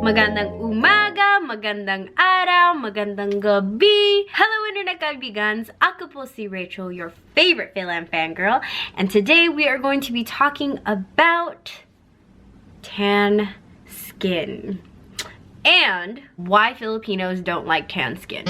Magandang umaga, magandang araw, magandang gabi. Hello internet kaibigans, ako po si Rachel, your favorite FILAM fangirl, and today we are going to be talking about tan skin and why Filipinos don't like tan skin.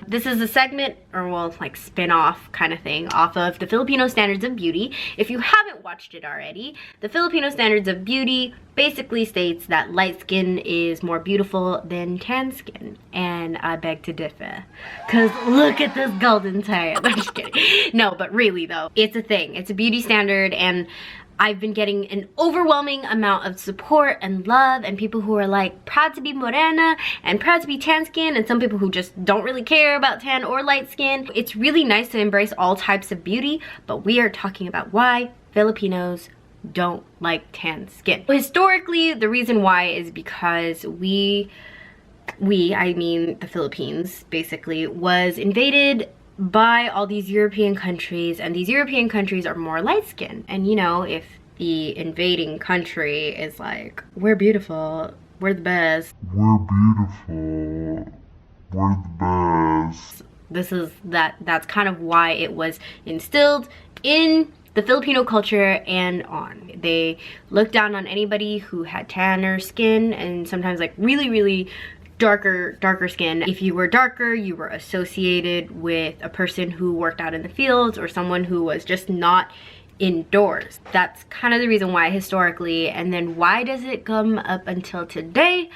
This is a segment, or well, like spin-off kind of thing, off of the Filipino Standards of Beauty. If you haven't watched it already, the Filipino Standards of Beauty basically states that light skin is more beautiful than tan skin. And I beg to differ. Cause look at this golden tan. I'm just kidding. No, but really though, it's a thing. It's a beauty standard, and I've been getting an overwhelming amount of support and love, and people who are like proud to be morena and proud to be tan skin, and some people who just don't really care about tan or light skin. It's really nice to embrace all types of beauty, but we are talking about why Filipinos don't like tan skin. Historically, the reason why is because I mean the Philippines basically was invaded by all these European countries, and these European countries are more light-skinned. And you know, if the invading country is like, we're beautiful, we're the best, we're beautiful, we're the best, that's kind of why it was instilled in the Filipino culture and on. They looked down on anybody who had tanner skin, and sometimes like really darker skin. If you were darker, you were associated with a person who worked out in the fields or someone who was just not indoors. That's kind of the reason why historically. And then why does it come up until today?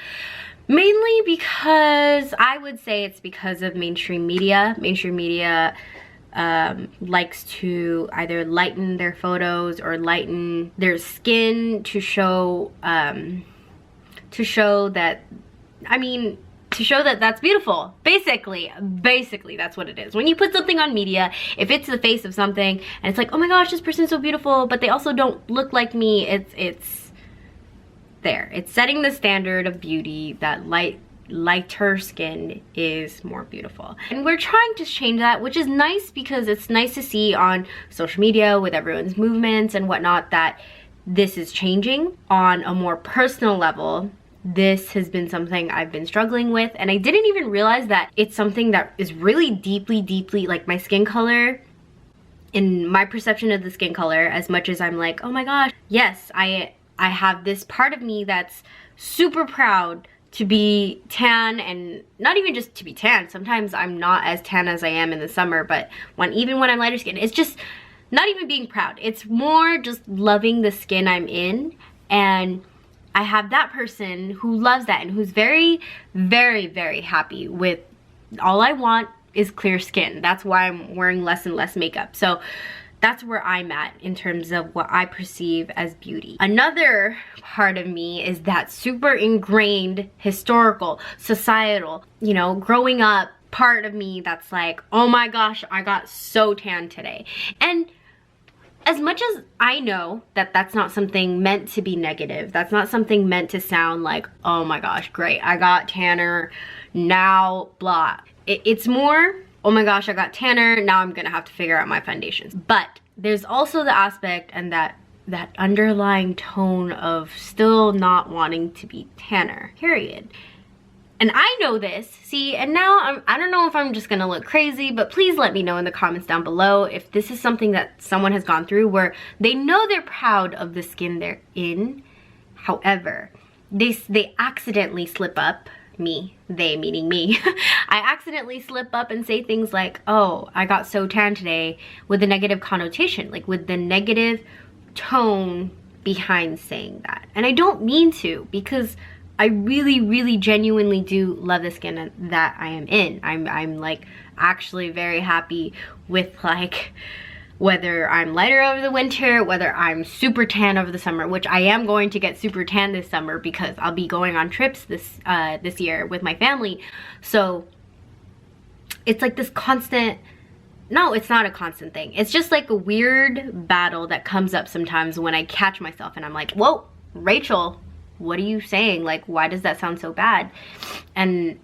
Mainly because I would say it's because of mainstream media. Mainstream media likes to either lighten their photos or lighten their skin to show that, I mean, to show that that's beautiful. Basically that's what it is. When you put something on media, if it's the face of something and it's like, oh my gosh, this person's so beautiful, but they also don't look like me, it's there. It's setting the standard of beauty that lighter skin is more beautiful. And we're trying to change that, which is nice because it's nice to see on social media with everyone's movements and whatnot that this is changing. On a more personal level, this has been something I've been struggling with, and I didn't even realize that it's something that is really deeply like my skin color, in my perception of the skin color, as much as I'm like, oh my gosh, yes, I have this part of me that's super proud to be tan, and not even just to be tan. Sometimes I'm not as tan as I am in the summer, but even when I'm lighter skin, it's just not even being proud. It's more just loving the skin I'm in, and I have that person who loves that and who's very happy with, all I want is clear skin. That's why I'm wearing less and less makeup. So that's where I'm at in terms of what I perceive as beauty. Another part of me is that super ingrained historical, societal, you know, growing up part of me that's like, oh my gosh, I got so tan today. And as much as I know that that's not something meant to be negative, that's not something meant to sound like, oh my gosh, great, I got tanner, now blah. It's more, oh my gosh, I got tanner, now I'm gonna have to figure out my foundations. But there's also the aspect and that underlying tone of still not wanting to be tanner, period. And I know this, see, and now I don't know if I'm just gonna look crazy, but please let me know in the comments down below if this is something that someone has gone through where they know they're proud of the skin they're in. However, they accidentally slip up, they meaning me, I accidentally slip up and say things like, oh, I got so tan today, with a negative connotation, like with the negative tone behind saying that. And I don't mean to, because I really genuinely do love the skin that I am in. I'm like actually very happy with, like, whether I'm lighter over the winter, whether I'm super tan over the summer, which I am going to get super tan this summer because I'll be going on trips this year with my family. So it's like this constant, no, it's not a constant thing. It's just like a weird battle that comes up sometimes when I catch myself and I'm like, whoa, Rachel, what are you saying? Like, why does that sound so bad? And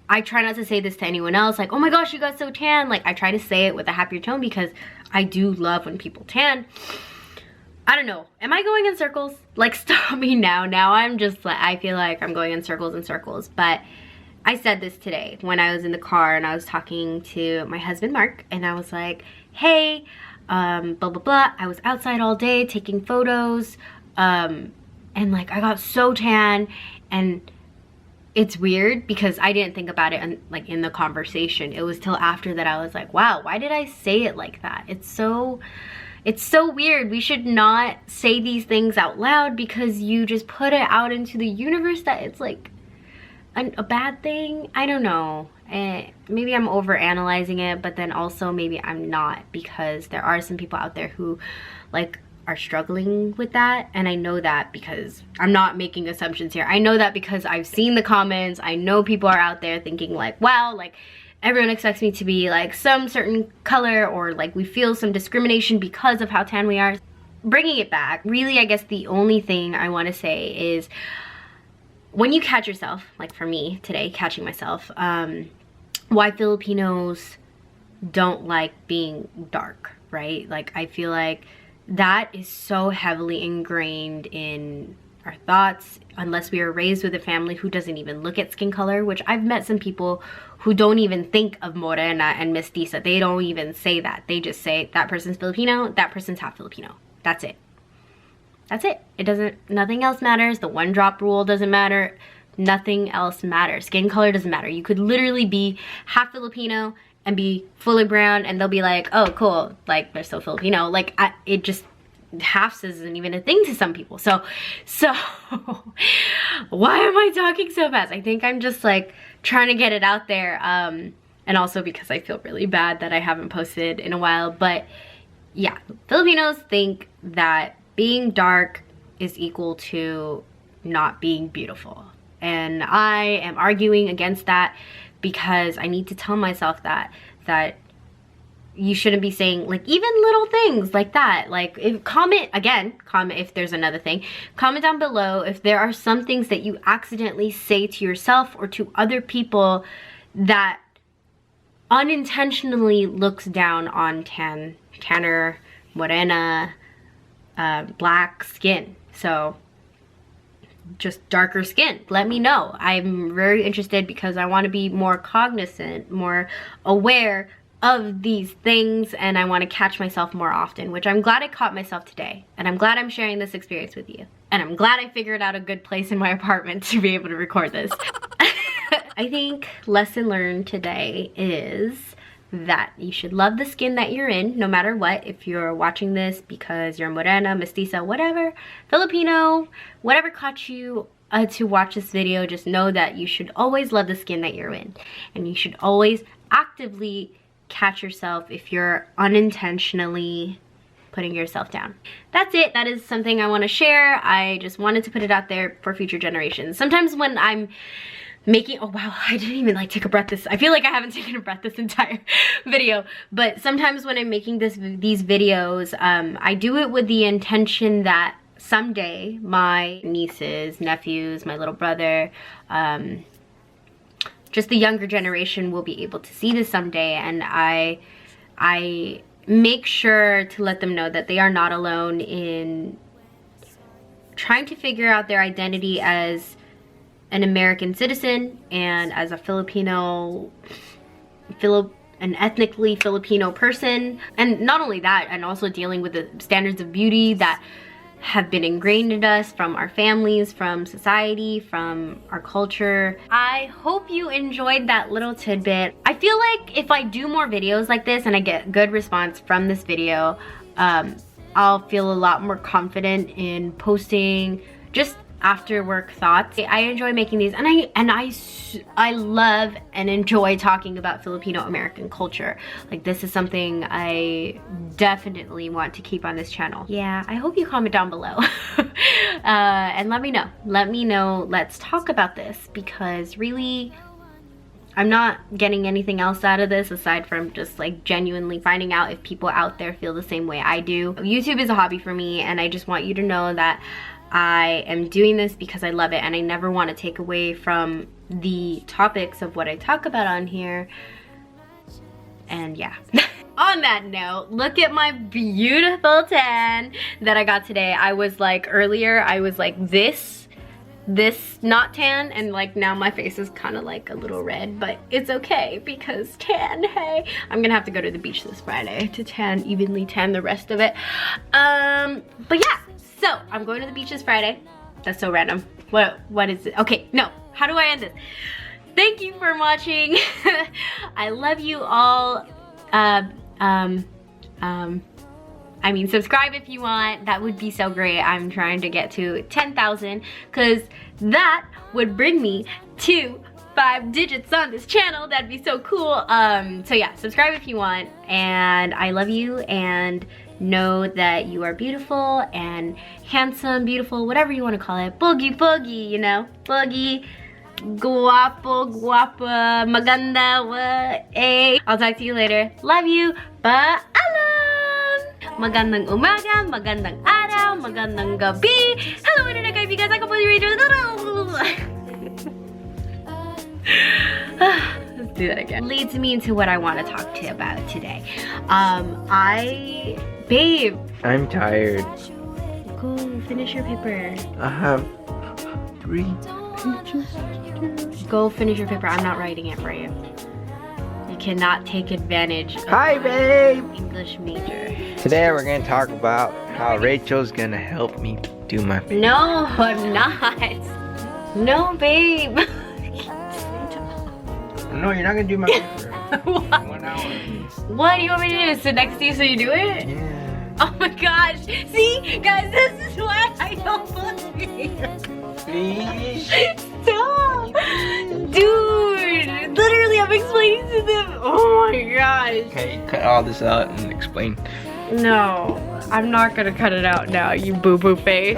I try not to say this to anyone else, like, oh my gosh, you got so tan. Like, I try to say it with a happier tone because I do love when people tan. I don't know. Am I going in circles? Like, stop me now. Now I'm just like, I feel like I'm going in circles and circles. But I said this today when I was in the car and I was talking to my husband, Mark, and I was like, hey, blah, blah, blah. I was outside all day taking photos. And like, I got so tan, and it's weird because I didn't think about it like in the conversation. It was till after that I was like, wow, why did I say it like that? It's so weird. We should not say these things out loud because you just put it out into the universe that it's like a bad thing. I don't know. Maybe I'm over analyzing it, but then also maybe I'm not, because there are some people out there who like are struggling with that, and I know that because I'm not making assumptions here. I know that because I've seen the comments. I know people are out there thinking like, wow, like everyone expects me to be like some certain color, or like we feel some discrimination because of how tan we are. Bringing it back, really, I guess the only thing I want to say is when you catch yourself, like for me today, catching myself, why Filipinos don't like being dark, right? Like, I feel like that is so heavily ingrained in our thoughts, unless we are raised with a family who doesn't even look at skin color, which I've met some people who don't even think of morena and mestiza. They don't even say that. They just say that person's Filipino, that person's half Filipino. That's it. That's it. It doesn't, nothing else matters. The one drop rule doesn't matter. Nothing else matters. Skin color doesn't matter. You could literally be half Filipino and be fully brown, and they'll be like, oh, cool, like they're still Filipino. Like, it just, halves isn't even a thing to some people. So why am I talking so fast? I think I'm just like trying to get it out there, and also because I feel really bad that I haven't posted in a while. But yeah, Filipinos think that being dark is equal to not being beautiful, and I am arguing against that, because I need to tell myself that you shouldn't be saying like even little things like that. Like, comment if there's another thing. Comment down below if there are some things that you accidentally say to yourself or to other people that unintentionally looks down on tanner, morena, black skin. So just darker skin. Let me know. I'm very interested, because I want to be more cognizant, more aware of these things, and I want to catch myself more often, which I'm glad I caught myself today, and I'm glad I'm sharing this experience with you, and I'm glad I figured out a good place in my apartment to be able to record this. I think lesson learned today is that you should love the skin that you're in, no matter what. If you're watching this because you're morena, mestiza, whatever, Filipino, whatever caught you to watch this video, just know that you should always love the skin that you're in, and you should always actively catch yourself if you're unintentionally putting yourself down. That's it. That is something I want to share. I just wanted to put it out there for future generations. Sometimes when I'm making, oh wow, I didn't even like take a breath I feel like I haven't taken a breath this entire video, but sometimes when I'm making these videos, I do it with the intention that someday my nieces, nephews, my little brother, just the younger generation will be able to see this someday, and I make sure to let them know that they are not alone in trying to figure out their identity as an American citizen and as a Filipino, an ethnically Filipino person. And not only that, and also dealing with the standards of beauty that have been ingrained in us from our families, from society, from our culture. I hope you enjoyed that little tidbit. I feel like if I do more videos like this and I get good response from this video, I'll feel a lot more confident in posting just after work thoughts. I enjoy making these, and I love and enjoy talking about Filipino American culture. Like, this is something I definitely want to keep on this channel. Yeah, I hope you comment down below and let me know. Let's talk about this, because really I'm not getting anything else out of this aside from just like genuinely finding out if people out there feel the same way I do. YouTube is a hobby for me, and I just want you to know that I am doing this because I love it, and I never want to take away from the topics of what I talk about on here. And yeah. on that note, look at my beautiful tan that I got today. I was like, earlier, I was like this not tan, and like now my face is kind of like a little red, but it's okay because tan, hey. I'm gonna have to go to the beach this Friday to evenly tan the rest of it. But yeah, so I'm going to the beach this Friday. That's so random. What is it? Okay, no, how do I end this? Thank you for watching. I love you all. I mean, subscribe if you want. That would be so great. I'm trying to get to 10,000 because that would bring me to 5 digits on this channel. That'd be so cool. So yeah, subscribe if you want. And I love you, and know that you are beautiful and handsome, beautiful, whatever you want to call it. Boogie, boogie, you know, boogie. Guapo, guapa, maganda, eh. I'll talk to you later. Love you. Paalam! Magandang umaga, magandang araw, magandang gabi. Hello, internet kaibigan. Ako po si Rachel. Let's do that again. Leads me into what I want to talk to you about today. Babe. I'm tired. Go finish your paper. I have 3 pages. Go finish your paper. I'm not writing it for you. You cannot take advantage of Hi, my babe. English major. Today we're gonna talk about how Rachel's gonna help me do my paper. No, I'm not. No, babe. No, you're not gonna do my paper. What? 1 hour. What do you want me to do? Sit next to you so you do it? Yeah. Oh my gosh. See, guys, this is why I don't believe. Please. Stop. Dude, literally, I'm explaining to them. Oh my gosh. Okay, cut all this out and explain. No, I'm not gonna cut it out now, you boo-boo face.